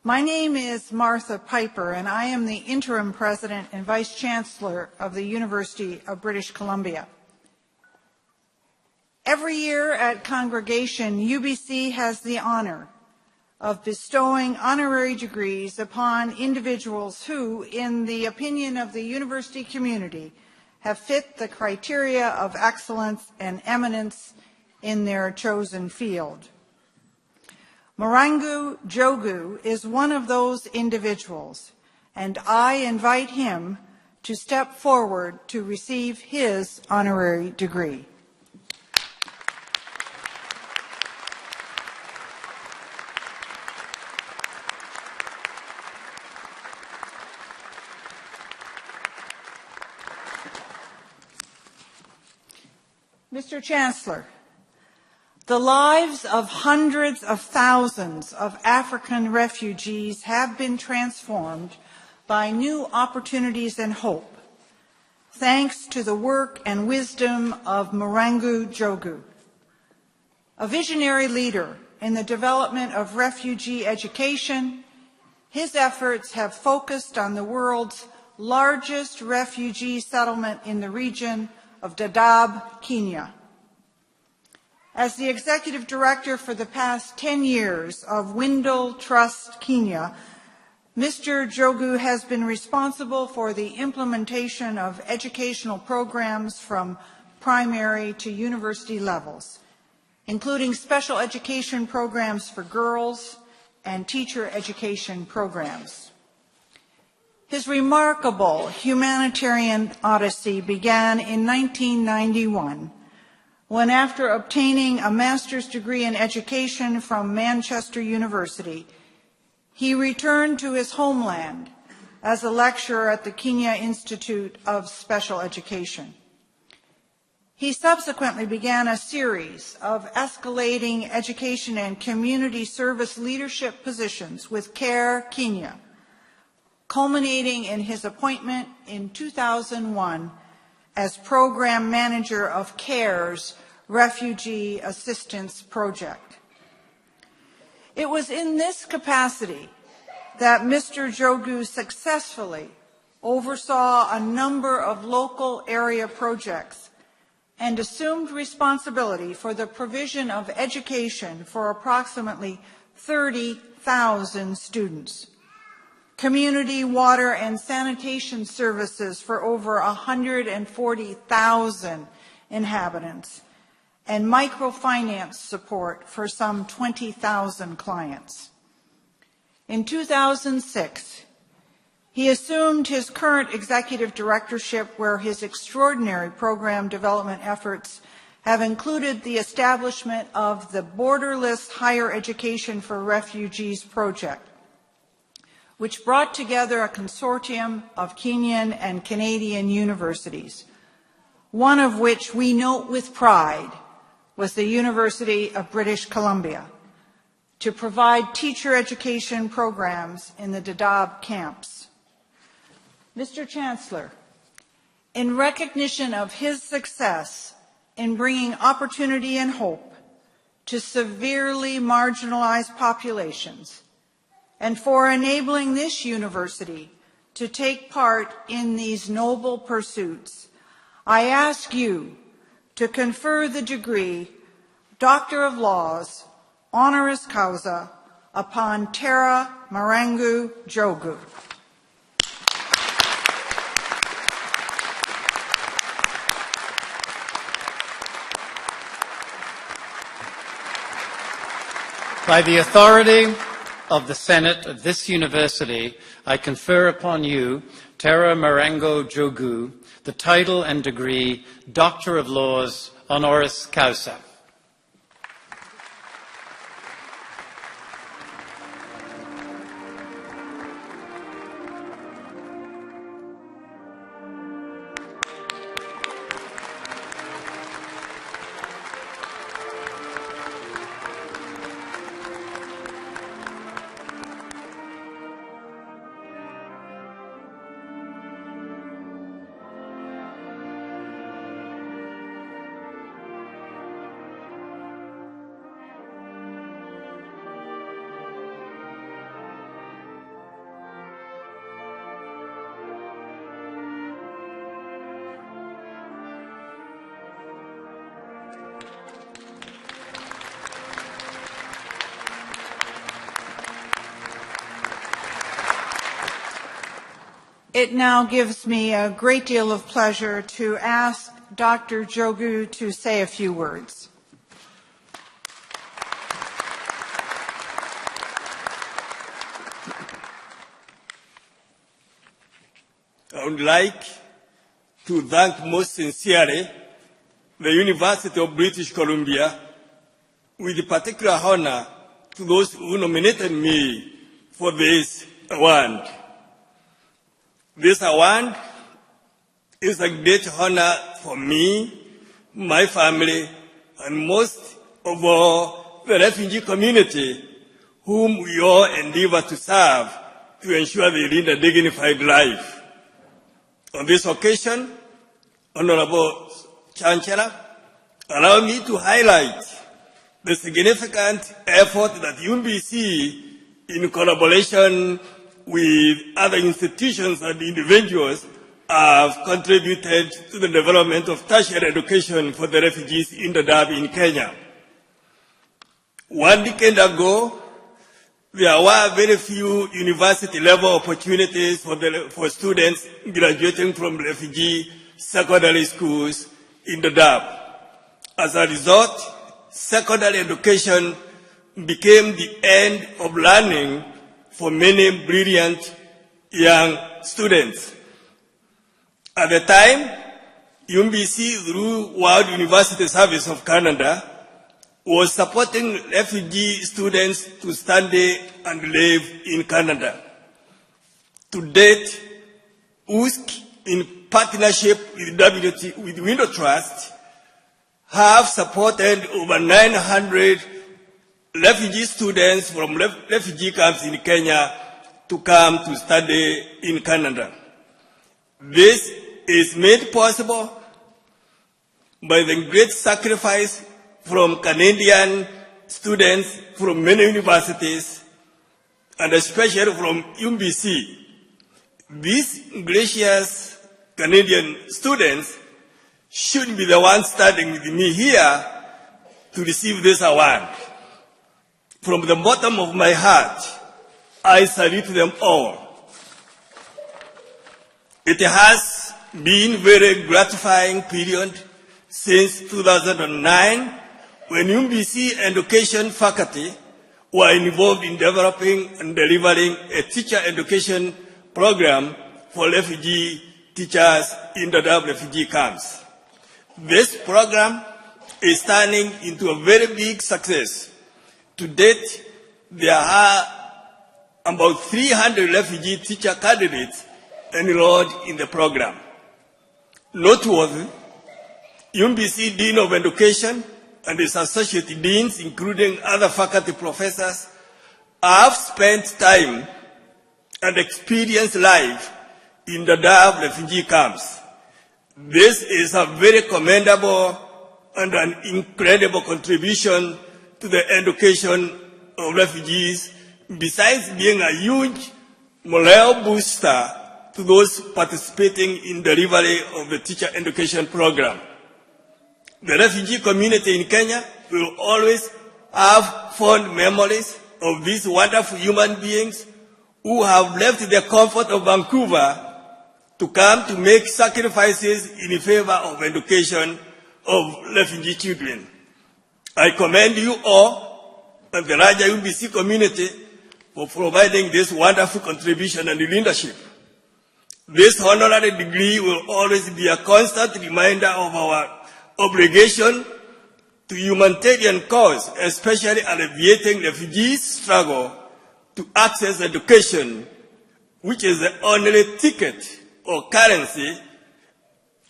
My name is Martha Piper, and I am the interim president and vice chancellor of the University of British Columbia. Every year at Congregation, UBC has the honor of bestowing honorary degrees upon individuals who, in the opinion of the university community, have fit the criteria of excellence and eminence in their chosen field. Marangu Njogu is one of those individuals, and I invite him to step forward to receive his honorary degree. Mr. Chancellor, the lives of hundreds of thousands of African refugees have been transformed by new opportunities and hope, thanks to the work and wisdom of Marangu Njogu. A visionary leader in the development of refugee education, his efforts have focused on the world's largest refugee settlement in the region of Dadaab, Kenya. As the executive director for the past 10 years of Windle Trust Kenya, Mr. Njogu has been responsible for the implementation of educational programs from primary to university levels, including special education programs for girls and teacher education programs. His remarkable humanitarian odyssey began in 1991, when, after obtaining a master's degree in education from Manchester University, he returned to his homeland as a lecturer at the Kenya Institute of Special Education. He subsequently began a series of escalating education and community service leadership positions with CARE Kenya, culminating in his appointment in 2001 as program manager of CARE's Refugee Assistance Project. It was in this capacity that Mr. Njogu successfully oversaw a number of local area projects and assumed responsibility for the provision of education for approximately 30,000 students, community water and sanitation services for over 140,000 inhabitants, and microfinance support for some 20,000 clients. In 2006, he assumed his current executive directorship, where his extraordinary program development efforts have included the establishment of the Borderless Higher Education for Refugees project, which brought together a consortium of Kenyan and Canadian universities, one of which we note with pride was the University of British Columbia, to provide teacher education programs in the Dadaab camps. Mr. Chancellor, in recognition of his success in bringing opportunity and hope to severely marginalized populations, and for enabling this university to take part in these noble pursuits, I ask you to confer the degree Doctor of Laws, honoris causa, upon Tara Marangu Njogu. By the authority of the Senate of this university, I confer upon you, Tara Marangu Njogu, the title and degree Doctor of Laws, honoris causa. It now gives me a great deal of pleasure to ask Dr. Njogu to say a few words. I would like to thank most sincerely the University of British Columbia, with particular honor to those who nominated me for this award. This award is a great honor for me, my family, and most of all the refugee community whom we all endeavor to serve to ensure they lead a dignified life. On this occasion, Honorable Chancellor, allow me to highlight the significant effort that UBC, in collaboration with other institutions and individuals, have contributed to the development of tertiary education for the refugees in Dadaab in Kenya. 1 decade ago, there were very few university-level opportunities for students graduating from refugee secondary schools in Dadaab. As a result, secondary education became the end of learning for many brilliant young students. At the time, UBC, through World University Service of Canada, was supporting refugee students to study and live in Canada. To date, USC, in partnership with Window Trust, have supported over 900 refugee students from refugee camps in Kenya to come to study in Canada. This is made possible by the great sacrifice from Canadian students from many universities, and especially from UBC. These gracious Canadian students should be the ones studying with me here to receive this award. From the bottom of my heart, I salute them all. It has been a very gratifying period since 2009, when UBC education faculty were involved in developing and delivering a teacher education program for refugee teachers in the Dadaab refugee camps. This program is turning into a very big success. To date, there are about 300 refugee teacher candidates enrolled in the program. Noteworthy, UBC Dean of Education and his associate deans, including other faculty professors, have spent time and experienced life in the Dadaab refugee camps. This is a very commendable and an incredible contribution to the education of refugees, besides being a huge morale booster to those participating in the delivery of the teacher education program. The refugee community in Kenya will always have fond memories of these wonderful human beings who have left the comfort of Vancouver to come to make sacrifices in favor of education of refugee children. I commend you all and the larger UBC community for providing this wonderful contribution and leadership. This honorary degree will always be a constant reminder of our obligation to humanitarian cause, especially alleviating refugees' struggle to access education, which is the only ticket or currency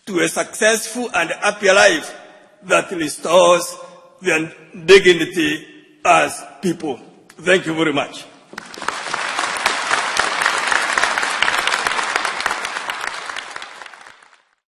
to a successful and happy life that restores their dignity as people. Thank you very much.